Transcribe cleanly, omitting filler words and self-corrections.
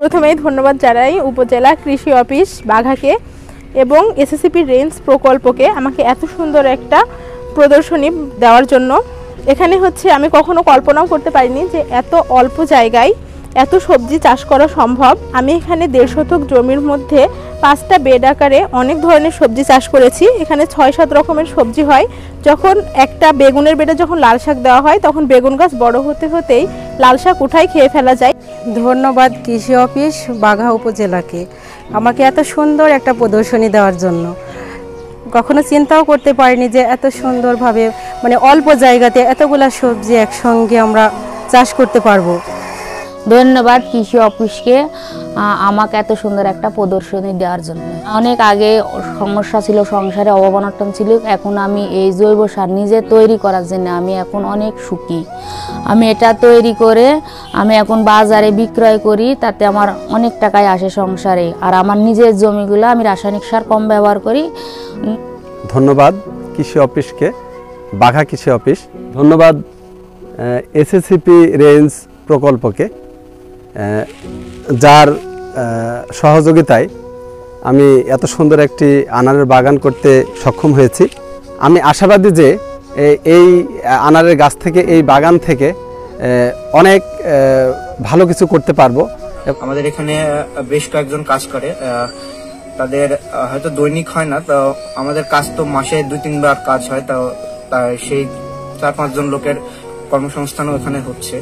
প্রথমেই ধন্যবাদ জানাই উপজেলা কৃষি অফিস বাঘাকে এবং এসএসসিপি রেঞ্জ প্রকল্পকে আমাকে এত সুন্দর একটা প্রদর্শনী দেওয়ার জন্য। এখানে আমি কখনো কল্পনাও করতে পারিনি যে এত অল্প জায়গায় এত সবজি চাষ করা সম্ভব। আমি এখানে 1.5 শতক জমির মধ্যে 5টা বেড আকারে অনেক ধরনের সবজি চাষ করেছি। এখানে 6-7 রকমের সবজি হয়। যখন একটা বেগুনের বেডে যখন লাল শাক দেওয়া হয় তখন বেগুন গাছ বড় হতে হতেই লাল শাক উঠাই খেয়ে ফেলা যায়। ধন্যবাদ কৃষি অফিস বাঘা উপজেলাকে আমাকে এত সুন্দর একটা প্রদর্শনী দেওয়ার জন্য। কখনো চিন্তাও করতে পারিনি যে এত সুন্দরভাবে অল্প জায়গাতে এতগুলা সবজি একসঙ্গে আমরা চাষ করতে পারবো। ধন্যবাদ কৃষি অফিসকে আমাকে এত সুন্দর একটা প্রদর্শনী দেওয়ার জন্য। অনেক আগে সমস্যা ছিল, সংসারে অভাব অনটন ছিল। এখন আমি এই জৈব সার নিজে তৈরি করার জন্য আমি এখন অনেক সুখী। আমি এটা তৈরি করে আমি এখন বাজারে বিক্রয় করি, তাতে আমার অনেক টাকাই আসে সংসারে। আর আমার নিজের জমিগুলো আমি রাসায়নিক সার কম ব্যবহার করি। ধন্যবাদ কৃষি অফিসকে, বাঘা কৃষি অফিস। ধন্যবাদ এসএসসিপি রেঞ্জ প্রকল্পকে, যার সহযোগিতায় আমি এত সুন্দর একটি আনারের বাগান করতে সক্ষম হয়েছি। আমি আশাবাদী যে এই আনারের গাছ থেকে, এই বাগান থেকে অনেক ভালো কিছু করতে পারবো। আমাদের এখানে বেশ কয়েকজন কাজ করে, তাদের হয়তো দৈনিক হয় না, তো আমাদের কাজ তো মাসে 2-3 বার কাজ হয়। তো সেই 4-5 জন লোকের কর্মসংস্থানও এখানে হচ্ছে।